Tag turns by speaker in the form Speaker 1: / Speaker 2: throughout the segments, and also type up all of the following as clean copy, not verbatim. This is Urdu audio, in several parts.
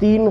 Speaker 1: 3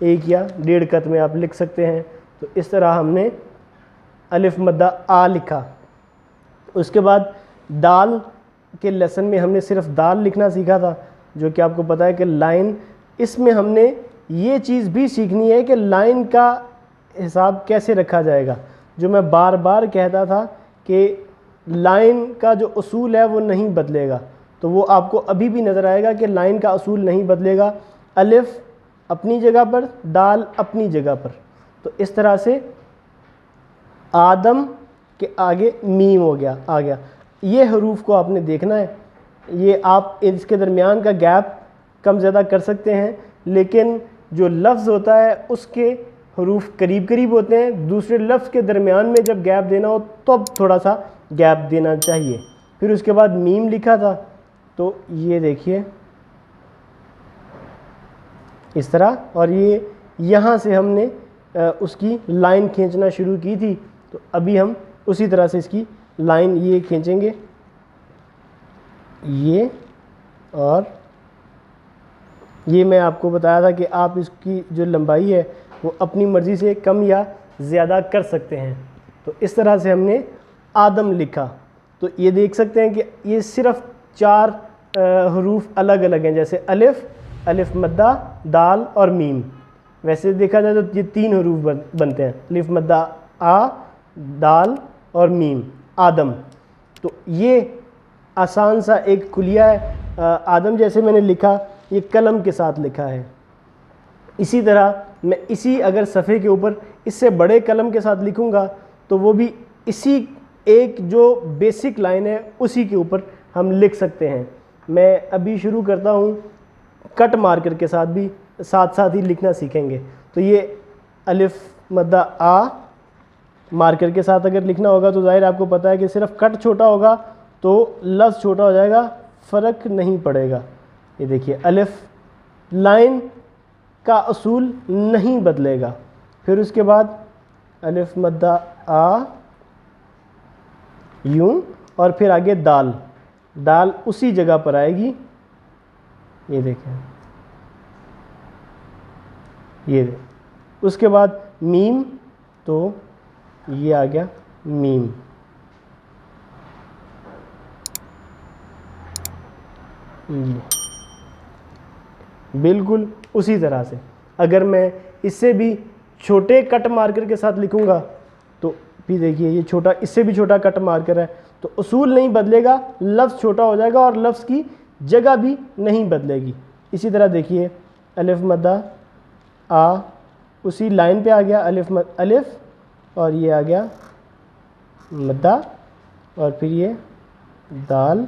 Speaker 1: 1 یا 1.5 خط میں آپ لکھ سکتے ہیں. تو اس طرح ہم نے الف مدہ آ لکھا. اس کے بعد دال کے لیسن میں ہم نے صرف دال لکھنا سیکھا تھا، جو کہ آپ کو پتہ ہے کہ لائن، اس میں ہم نے یہ چیز بھی سیکھنی ہے کہ لائن کا حساب کیسے رکھا جائے گا. جو میں بار بار کہتا تھا کہ لائن کا جو اصول ہے وہ نہیں بدلے گا، تو وہ آپ کو ابھی بھی نظر آئے گا کہ لائن کا اصول نہیں بدلے گا. الف اپنی جگہ پر، دال اپنی جگہ پر. تو اس طرح سے آدم کے آگے میم ہو گیا آ گیا. یہ حروف کو آپ نے دیکھنا ہے. یہ آپ اس کے درمیان کا گیپ کم زیادہ کر سکتے ہیں، لیکن جو لفظ ہوتا ہے اس کے حروف قریب قریب ہوتے ہیں. دوسرے لفظ کے درمیان میں جب گیپ دینا ہو تب تھوڑا سا گیپ دینا چاہیے. پھر اس کے بعد میم لکھا تھا، تو یہ دیکھیے اس طرح، اور یہ یہاں سے ہم نے اس کی لائن کھینچنا شروع کی تھی. تو ابھی ہم اسی طرح سے اس کی لائن یہ کھینچیں گے، یہ، اور یہ میں آپ کو بتایا تھا کہ آپ اس کی جو لمبائی ہے وہ اپنی مرضی سے کم یا زیادہ کر سکتے ہیں. تو اس طرح سے ہم نے آدم لکھا. تو یہ دیکھ سکتے ہیں کہ یہ صرف 4 حروف الگ الگ ہیں، جیسے الف، الف مدہ، دال اور میم. ویسے دیکھا جائے تو یہ 3 حروف بنتے ہیں، الف مدہ آ، دال اور میم، آدم. تو یہ آسان سا ایک کلیہ ہے. آدم جیسے میں نے لکھا، یہ قلم کے ساتھ لکھا ہے. اسی طرح میں اسی اگر صفحے کے اوپر اس سے بڑے قلم کے ساتھ لکھوں گا تو وہ بھی اسی ایک جو بیسک لائن ہے اسی کے اوپر ہم لکھ سکتے ہیں. میں ابھی شروع کرتا ہوں کٹ مارکر کے ساتھ بھی ساتھ ساتھ ہی لکھنا سیکھیں گے. تو یہ الف مدہ آ مارکر کے ساتھ اگر لکھنا ہوگا تو ظاہر آپ کو پتہ ہے کہ صرف کٹ چھوٹا ہوگا تو لفظ چھوٹا ہو جائے گا، فرق نہیں پڑے گا. یہ دیکھیے الف، لائن کا اصول نہیں بدلے گا. پھر اس کے بعد الف مدہ آ یوں، اور پھر آگے دال، دال اسی جگہ پر آئے گی. یہ دیکھیں، یہ اس کے بعد میم، تو یہ آ گیا میم. بالکل اسی طرح سے اگر میں اس سے بھی چھوٹے کٹ مارکر کے ساتھ لکھوں گا تو بھی دیکھیے یہ چھوٹا، اس سے بھی چھوٹا کٹ مارکر ہے، تو اصول نہیں بدلے گا، لفظ چھوٹا ہو جائے گا اور لفظ کی جگہ بھی نہیں بدلے گی. اسی طرح دیکھیے الف مدہ آ اسی لائن پہ آ گیا، الف اور یہ آ گیا مدہ، اور پھر یہ دال،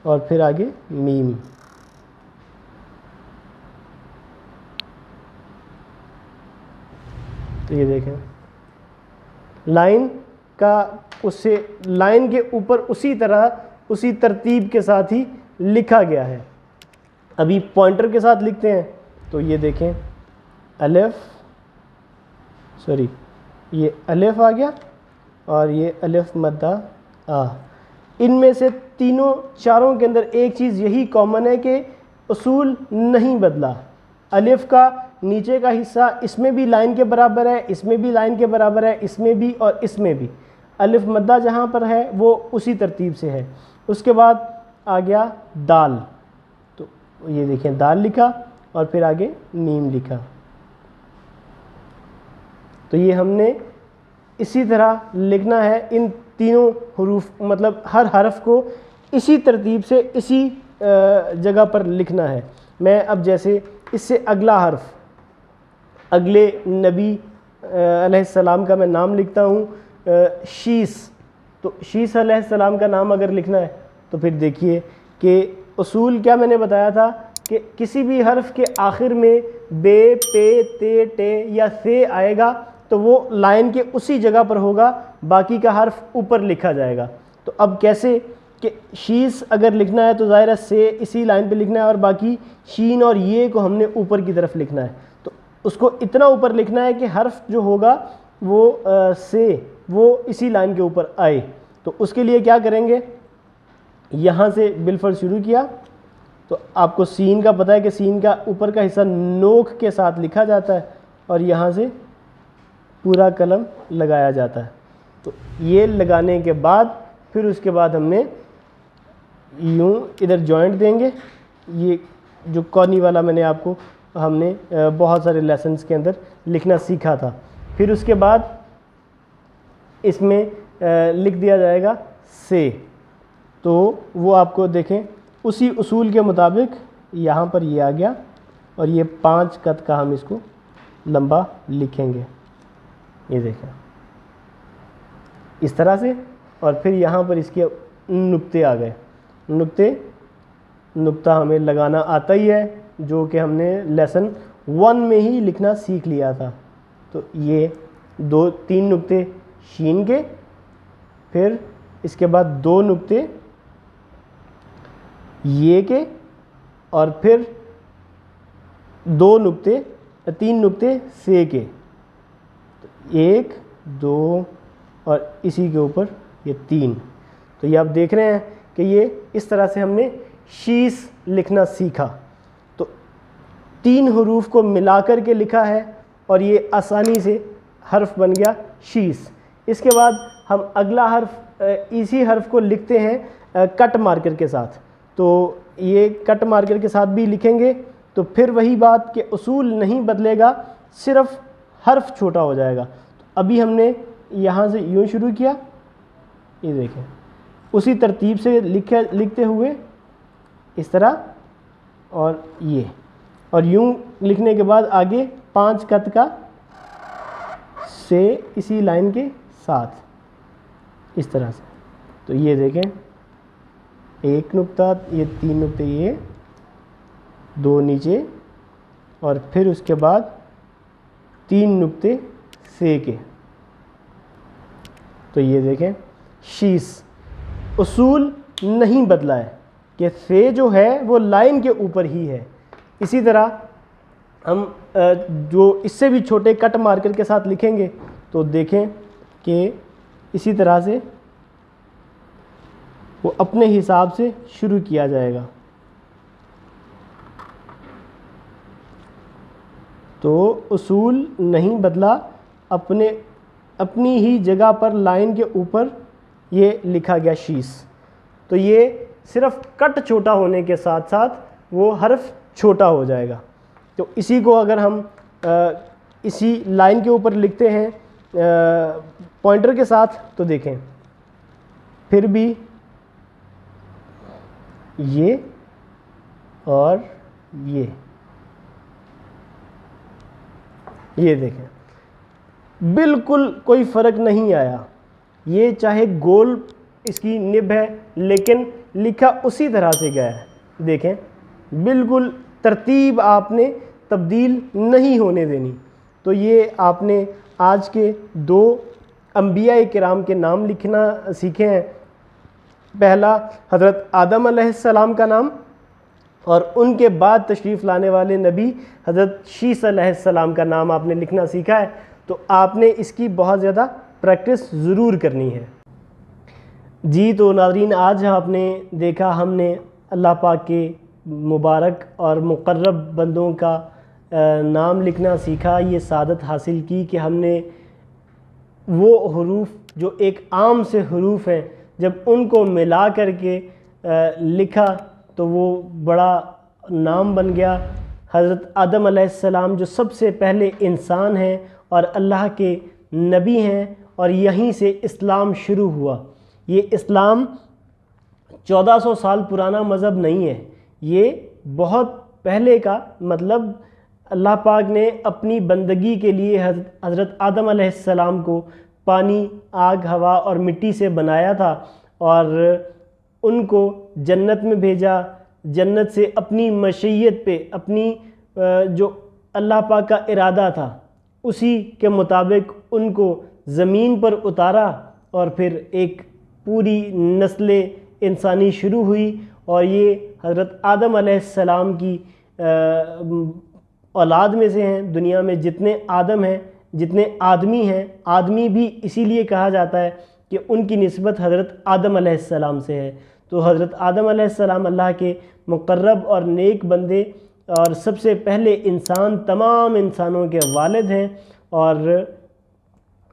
Speaker 1: اور پھر آگے میم. تو یہ دیکھیں لائن کا اس سے لائن کے اوپر اسی طرح اسی ترتیب کے ساتھ ہی لکھا گیا ہے. ابھی پوائنٹر کے ساتھ لکھتے ہیں. تو یہ دیکھیں یہ الف آ گیا اور یہ الف مدہ آ. ان میں سے چاروں کے اندر ایک چیز یہی کامن ہے کہ اصول نہیں بدلا. الف کا نیچے کا حصہ اس میں بھی لائن کے برابر ہے، اس میں بھی لائن کے برابر ہے، اس میں بھی اور اس میں بھی. الف مدہ جہاں پر ہے وہ اسی ترتیب سے ہے. اس کے بعد آ گیا دال. تو یہ دیکھیں دال لکھا اور پھر آگے میم لکھا. تو یہ ہم نے اسی طرح لکھنا ہے ان تینوں حروف، مطلب ہر حرف کو اسی ترتیب سے اسی جگہ پر لکھنا ہے. میں اب جیسے اس سے اگلا حرف، اگلے نبی علیہ السلام کا میں نام لکھتا ہوں شیس. تو شیس علیہ السلام کا نام اگر لکھنا ہے تو پھر دیکھیے کہ اصول کیا میں نے بتایا تھا کہ کسی بھی حرف کے آخر میں بے، پے، تے، ٹے یا سے آئے گا تو وہ لائن کے اسی جگہ پر ہوگا، باقی کا حرف اوپر لکھا جائے گا. تو اب کیسے کہ شیس اگر لکھنا ہے تو ظاہر ہے سے اسی لائن پہ لکھنا ہے اور باقی شین اور یہ کو ہم نے اوپر کی طرف لکھنا ہے. تو اس کو اتنا اوپر لکھنا ہے کہ حرف جو ہوگا وہ سے وہ اسی لائن کے اوپر آئے. تو اس کے لیے کیا کریں گے، یہاں سے بالفرض شروع کیا. تو آپ کو سین کا پتہ ہے کہ سین کا اوپر کا حصہ نوک کے ساتھ لکھا جاتا ہے. اور یہاں سے پورا قلم لگایا جاتا ہے. تو یہ لگانے کے بعد پھر اس کے بعد ہم نے یوں ادھر جوائنٹ دیں گے. یہ جو کونی والا میں نے آپ کو ہم نے بہت سارے لیسنز کے اندر لکھنا سیکھا تھا. پھر اس کے بعد اس میں لکھ دیا جائے گا سے. تو وہ آپ کو دیکھیں اسی اصول کے مطابق یہاں پر یہ آ گیا اور یہ 5 قط کا ہم اس کو لمبا لکھیں گے. یہ دیکھیں اس طرح سے. اور پھر یہاں پر اس کے نقطے آ گئے. نقطہ ہمیں لگانا آتا ہی ہے جو کہ ہم نے لیسن 1 میں ہی لکھنا سیکھ لیا تھا. تو یہ 3 نقطے شین کے, پھر اس کے بعد 2 نقطے یہ کے, اور پھر 3 نقطے سے کے. 1 2 اور اسی کے اوپر یہ 3. تو یہ آپ دیکھ رہے ہیں کہ یہ اس طرح سے ہم نے شیس لکھنا سیکھا. تو 3 حروف کو ملا کر کے لکھا ہے اور یہ آسانی سے حرف بن گیا شیس. اس کے بعد ہم اگلا حرف اسی حرف کو لکھتے ہیں کٹ مارکر کے ساتھ. تو یہ کٹ مارکر کے ساتھ بھی لکھیں گے تو پھر وہی بات کہ اصول نہیں بدلے گا, صرف حرف چھوٹا ہو جائے گا. تو ابھی ہم نے یہاں سے یوں شروع کیا, یہ دیکھیں اسی ترتیب سے لکھتے ہوئے اس طرح, اور یہ, اور یوں لکھنے کے بعد آگے 5 قط کا سے اسی لائن کے ساتھ اس طرح سے. تو یہ دیکھیں 1 نقطہ, یہ 3 نقطے, یہ 2 نیچے, اور پھر اس کے بعد 3 نقطے سے کے. تو یہ دیکھیں شیس. اصول نہیں بدلا ہے کہ سے جو ہے وہ لائن کے اوپر ہی ہے. اسی طرح ہم جو اس سے بھی چھوٹے کٹ مارکر کے ساتھ لکھیں گے تو دیکھیں کہ اسی طرح سے وہ اپنے حساب سے شروع کیا جائے گا. تو اصول نہیں بدلا, اپنی ہی جگہ پر لائن کے اوپر یہ لکھا گیا شیس. تو یہ صرف کٹ چھوٹا ہونے کے ساتھ ساتھ وہ حرف چھوٹا ہو جائے گا. تو اسی کو اگر ہم اسی لائن کے اوپر لکھتے ہیں پوائنٹر کے ساتھ تو دیکھیں پھر بھی یہ اور یہ دیکھیں بالکل کوئی فرق نہیں آیا. یہ چاہے گول اس کی نب ہے لیکن لکھا اسی طرح سے گیا ہے. دیکھیں بالکل ترتیب آپ نے تبدیل نہیں ہونے دینی. تو یہ آپ نے آج کے 2 انبیاء کرام کے نام لکھنا سیکھے ہیں. پہلا حضرت آدم علیہ السلام کا نام, اور ان کے بعد تشریف لانے والے نبی حضرت شیس علیہ السلام کا نام آپ نے لکھنا سیکھا ہے. تو آپ نے اس کی بہت زیادہ پریکٹس ضرور کرنی ہے. جی تو ناظرین, آج آپ نے دیکھا ہم نے اللہ پاک کے مبارک اور مقرب بندوں کا نام لکھنا سیکھا. یہ سعادت حاصل کی کہ ہم نے وہ حروف جو ایک عام سے حروف ہیں جب ان کو ملا کر کے لکھا تو وہ بڑا نام بن گیا. حضرت آدم علیہ السلام جو سب سے پہلے انسان ہیں اور اللہ کے نبی ہیں, اور یہیں سے اسلام شروع ہوا. یہ اسلام 1400 سال پرانا مذہب نہیں ہے, یہ بہت پہلے کا مطلب اللہ پاک نے اپنی بندگی کے لیے حضرت آدم علیہ السلام کو پانی, آگ, ہوا اور مٹی سے بنایا تھا اور ان کو جنت میں بھیجا. جنت سے اپنی مشیت پہ, اپنی جو اللہ پاک کا ارادہ تھا اسی کے مطابق ان کو زمین پر اتارا, اور پھر ایک پوری نسل انسانی شروع ہوئی. اور یہ حضرت آدم علیہ السلام کی اولاد میں سے ہیں. دنیا میں جتنے آدم ہیں, جتنے آدمی ہیں, آدمی بھی اسی لیے کہا جاتا ہے کہ ان کی نسبت حضرت آدم علیہ السلام سے ہے. تو حضرت آدم علیہ السلام اللہ کے مقرب اور نیک بندے اور سب سے پہلے انسان تمام انسانوں کے والد ہیں، اور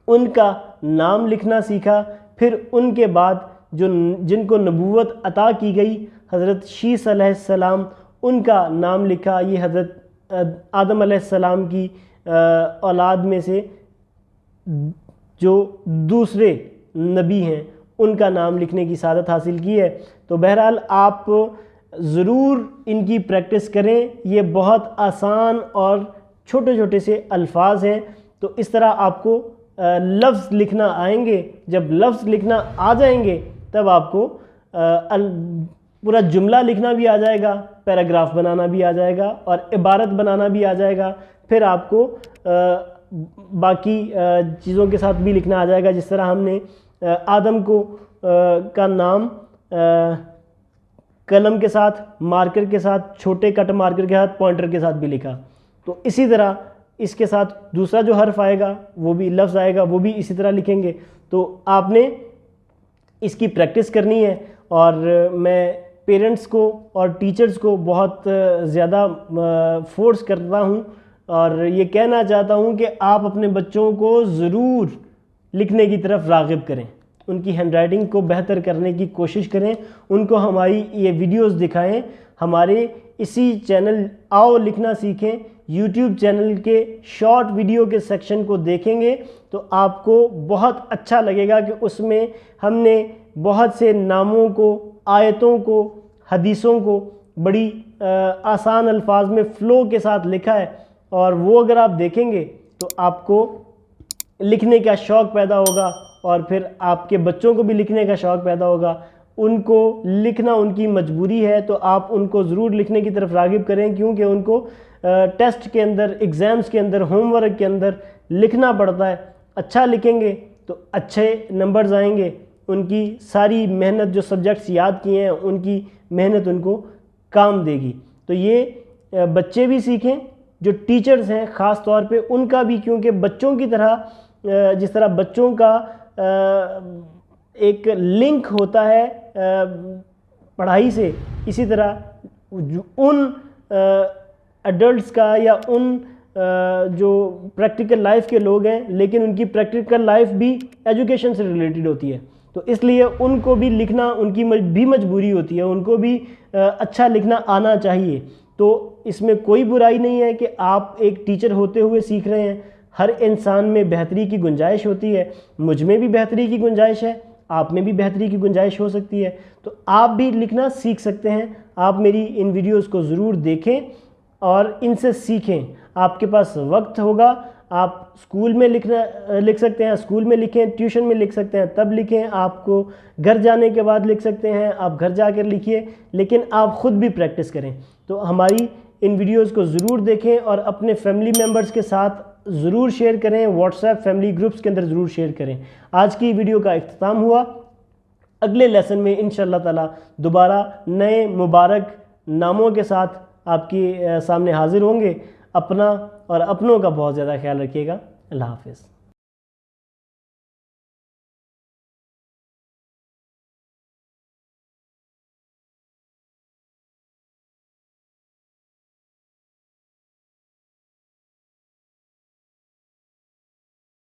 Speaker 1: ان کا نام لکھنا سیکھا۔ پھر ان کے بعد جن کو نبوت عطا کی گئی، حضرت شیس علیہ السلام، ان کا نام لکھا۔ یہ حضرت آدم علیہ السلام کی اولاد میں سے جو دوسرے نبی ہیں، ان کا نام لکھنے کی سعادت حاصل کی ہے۔ تو بہرحال آپ ضرور ان کی پریکٹس کریں، یہ بہت آسان اور چھوٹے چھوٹے سے الفاظ ہیں۔ تو اس طرح آپ کو لفظ لکھنا آئیں گے۔ جب لفظ لکھنا آ جائیں گے تب آپ کو پورا جملہ لکھنا بھی آ جائے گا، پیراگراف بنانا بھی آ جائے گا، اور عبارت بنانا بھی آ جائے گا۔ پھر آپ کو باقی چیزوں کے ساتھ بھی لکھنا آ جائے گا، جس طرح ہم نے آدم کا نام قلم کے ساتھ، مارکر کے ساتھ، چھوٹے کٹ مارکر کے ساتھ، پوائنٹر کے ساتھ بھی لکھا۔ تو اسی طرح اس کے ساتھ دوسرا جو حرف آئے گا، وہ بھی لفظ آئے گا، وہ بھی اسی طرح لکھیں گے۔ تو آپ نے اس کی پریکٹس کرنی ہے، اور میں پیرنٹس کو اور ٹیچرز کو بہت زیادہ فورس کرتا ہوں، اور یہ کہنا چاہتا ہوں کہ آپ اپنے بچوں کو ضرور لکھنے کی طرف راغب کریں، ان کی ہینڈ رائٹنگ کو بہتر کرنے کی کوشش کریں، ان کو ہماری یہ ویڈیوز دکھائیں۔ ہمارے اسی چینل آؤ لکھنا سیکھیں یوٹیوب چینل کے شارٹ ویڈیو کے سیکشن کو دیکھیں گے تو آپ کو بہت اچھا لگے گا کہ اس میں ہم نے بہت سے ناموں کو، آیتوں کو، حدیثوں کو بڑی آسان الفاظ میں فلو کے ساتھ لکھا ہے، اور وہ اگر آپ دیکھیں گے تو آپ کو لکھنے کا شوق پیدا ہوگا، اور پھر آپ کے بچوں کو بھی لکھنے کا شوق پیدا ہوگا۔ ان کو لکھنا ان کی مجبوری ہے، تو آپ ان کو ضرور لکھنے کی طرف راغب کریں، کیونکہ ان کو ٹیسٹ کے اندر، ایگزامز کے اندر، ہوم ورک کے اندر لکھنا پڑتا ہے۔ اچھا لکھیں گے تو اچھے نمبرز آئیں گے، ان کی ساری محنت جو سبجیکٹس یاد کیے ہیں ان کی محنت ان کو کام دے گی۔ تو یہ بچے بھی سیکھیں، جو ٹیچرز ہیں خاص طور پہ ان کا بھی، کیونکہ بچوں کی طرح جس طرح بچوں کا ایک لنک ہوتا ہے پڑھائی سے، اسی طرح ان ایڈلٹس کا یا ان جو پریکٹیکل لائف کے لوگ ہیں لیکن ان کی پریکٹیکل لائف بھی ایجوکیشن سے ریلیٹڈ ہوتی ہے، تو اس لیے ان کو بھی لکھنا ان کی بھی مجبوری ہوتی ہے، ان کو بھی اچھا لکھنا آنا چاہیے۔ تو اس میں کوئی برائی نہیں ہے کہ آپ ایک ٹیچر ہوتے ہوئے سیکھ رہے ہیں۔ ہر انسان میں بہتری کی گنجائش ہوتی ہے، مجھ میں بھی بہتری کی گنجائش ہے، آپ میں بھی بہتری کی گنجائش ہو سکتی ہے، تو آپ بھی لکھنا سیکھ سکتے ہیں۔ آپ میری ان ویڈیوز کو ضرور دیکھیں اور ان سے سیکھیں۔ آپ کے پاس وقت ہوگا، آپ اسکول میں لکھ سکتے ہیں، اسکول میں لکھیں، ٹیوشن میں لکھ سکتے ہیں تب لکھیں، آپ کو گھر جانے کے بعد لکھ سکتے ہیں، آپ گھر جا کر لکھیے، لیکن آپ خود بھی پریکٹس کریں۔ تو ہماری ان ویڈیوز کو ضرور دیکھیں اور اپنے فیملی ممبرز کے ساتھ ضرور شیئر کریں، واٹس ایپ فیملی گروپس کے اندر ضرور شیئر کریں۔ آج کی ویڈیو کا اختتام ہوا، اگلے لیسن میں انشاءاللہ تعالی دوبارہ نئے مبارک ناموں کے ساتھ آپ کے سامنے حاضر ہوں گے۔ اپنا اور اپنوں کا بہت زیادہ خیال رکھیے گا۔ اللہ حافظ۔